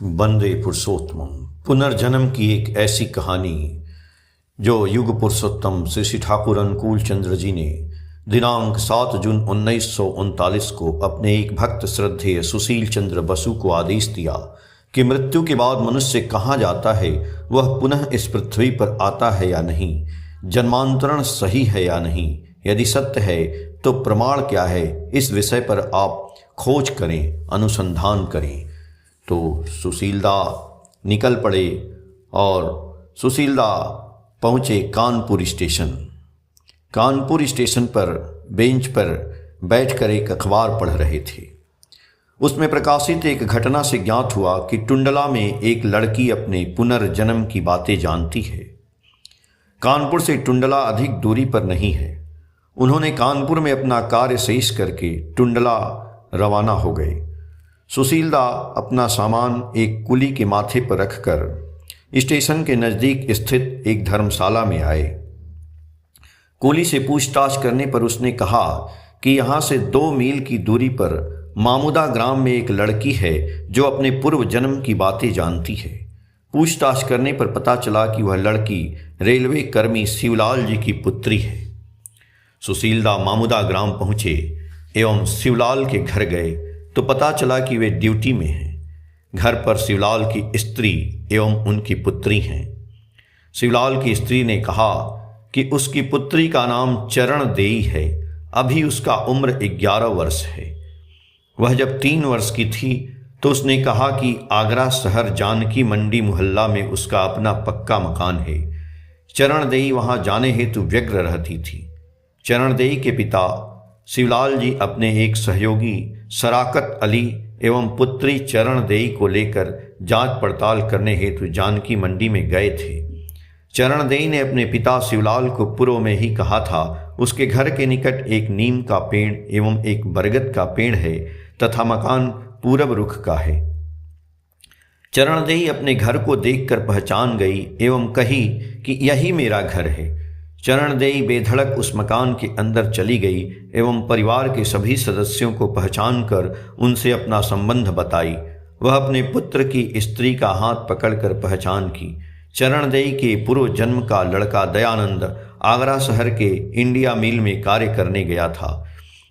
वंदे पुरुषोत्तम। पुनर्जन्म की एक ऐसी कहानी जो युग पुरुषोत्तम श्री श्री ठाकुर अनुकूल चंद्र जी ने दिनांक 7 जून 1939 को अपने एक भक्त श्रद्धेय सुशील चंद्र बसु को आदेश दिया कि मृत्यु के बाद मनुष्य कहाँ जाता है, वह पुनः इस पृथ्वी पर आता है या नहीं, जन्मांतरण सही है या नहीं, यदि सत्य है तो प्रमाण क्या है, इस विषय पर आप खोज करें, अनुसंधान करें। तो सुशीलदा निकल पड़े और सुशीलदा पहुँचे कानपुर स्टेशन। कानपुर स्टेशन पर बेंच पर बैठकर एक अखबार पढ़ रहे थे। उसमें प्रकाशित एक घटना से ज्ञात हुआ कि टुंडला में एक लड़की अपने पुनर्जन्म की बातें जानती है। कानपुर से टुंडला अधिक दूरी पर नहीं है। उन्होंने कानपुर में अपना कार्य शेष करके टुंडला रवाना हो गए। सुशीलदा अपना सामान एक कुली के माथे पर रखकर स्टेशन के नज़दीक स्थित एक धर्मशाला में आए। कुली से पूछताछ करने पर उसने कहा कि यहाँ से 2 मील की दूरी पर मामूदा ग्राम में एक लड़की है जो अपने पूर्व जन्म की बातें जानती है। पूछताछ करने पर पता चला कि वह लड़की रेलवे कर्मी शिवलाल जी की पुत्री है। सुशीलदा मामूदा ग्राम पहुँचे एवं शिवलाल के घर गए तो पता चला कि वे ड्यूटी में हैं। घर पर शिवलाल की स्त्री एवं उनकी पुत्री हैं। शिवलाल की स्त्री ने कहा कि उसकी पुत्री का नाम चरण देई है। अभी उसका उम्र 11 वर्ष है। वह जब 3 वर्ष की थी तो उसने कहा कि आगरा शहर जानकी मंडी मोहल्ला में उसका अपना पक्का मकान है। चरण देई वहाँ जाने हेतु व्यग्र रहती थी। चरण देई के पिता शिवलाल जी अपने एक सहयोगी शराकत अली एवं पुत्री चरण देई को लेकर जांच पड़ताल करने हेतु जानकी मंडी में गए थे। चरण देई ने अपने पिता शिवलाल को पूर्व में ही कहा था उसके घर के निकट एक नीम का पेड़ एवं एक बरगद का पेड़ है तथा मकान पूरब रुख का है। चरण देई अपने घर को देखकर पहचान गई एवं कही कि यही मेरा घर है। चरण देई बेधड़क उस मकान के अंदर चली गई एवं परिवार के सभी सदस्यों को पहचान कर उनसे अपना संबंध बताई। वह अपने पुत्र की स्त्री का हाथ पकड़कर पहचान की। चरण देई के पूर्व जन्म का लड़का दयानंद आगरा शहर के इंडिया मिल में कार्य करने गया था।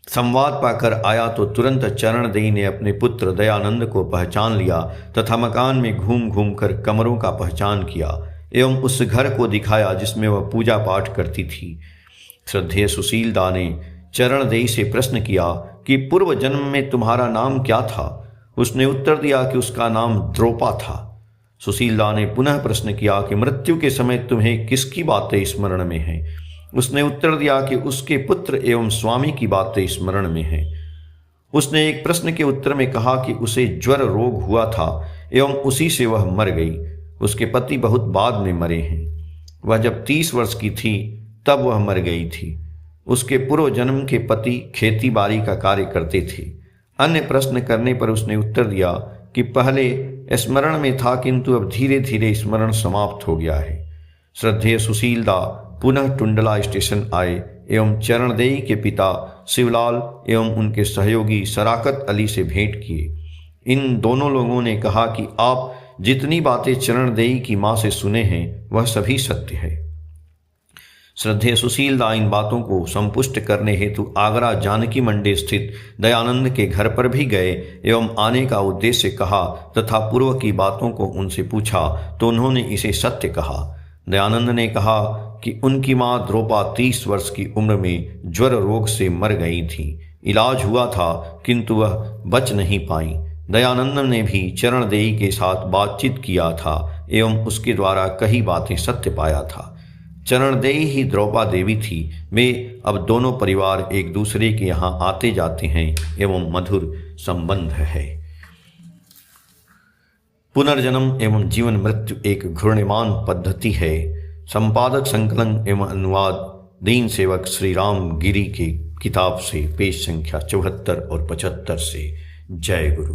संवाद पाकर आया तो तुरंत चरण देई ने अपने पुत्र दयानंद को पहचान लिया तथा मकान में घूम घूम कर कमरों का पहचान किया एवं उस घर को दिखाया जिसमें वह पूजा पाठ करती थी। श्रद्धेय सुशीलदा ने चरण देई से प्रश्न किया कि पूर्व जन्म में तुम्हारा नाम क्या था? उसने उत्तर दिया कि उसका नाम द्रोपा था। सुशीलदा ने पुनः प्रश्न किया कि मृत्यु के समय तुम्हें किसकी बातें स्मरण में हैं? उसने उत्तर दिया कि उसके पुत्र एवं स्वामी की बातें स्मरण में हैं। उसने एक प्रश्न के उत्तर में कहा कि उसे ज्वर रोग हुआ था एवं उसी से वह मर गई। उसके पति बहुत बाद में मरे हैं। वह जब 30 वर्ष की थी तब वह मर गई थी। उसके पूर्व जन्म के पति खेती बाड़ी का कार्य करते थे। अन्य प्रश्न करने पर उसने उत्तर दिया कि पहले स्मरण में था किंतु अब धीरे धीरे स्मरण समाप्त हो गया है। श्रद्धेय सुशीलदा पुनः टुंडला स्टेशन आए एवं चरण देई के पिता शिवलाल एवं उनके सहयोगी शराकत अली से भेंट किए। इन दोनों लोगों ने कहा कि आप जितनी बातें चरण देई की माँ से सुने हैं वह सभी सत्य है। श्रद्धेय सुशीलदा इन बातों को संपुष्ट करने हेतु आगरा जानकी मंडी स्थित दयानंद के घर पर भी गए एवं आने का उद्देश्य कहा तथा पूर्व की बातों को उनसे पूछा तो उन्होंने इसे सत्य कहा। दयानंद ने कहा कि उनकी माँ द्रोपा 30 वर्ष की उम्र में ज्वर रोग से मर गई थी। इलाज हुआ था किंतु वह बच नहीं पाई। दयानंद ने भी चरण देई के साथ बातचीत किया था एवं उसके द्वारा कई बातें सत्य पाया था। चरण देई ही द्रोपा देवी थी। वे अब दोनों परिवार एक दूसरे के यहाँ आते जाते हैं एवं मधुर संबंध है। पुनर्जन्म एवं जीवन मृत्यु एक घूर्णयमान पद्धति है। संपादक संकलन एवं अनुवाद दीन सेवक श्री राम गिरी की किताब से पेज संख्या 74 और 75 से। जय गुरु।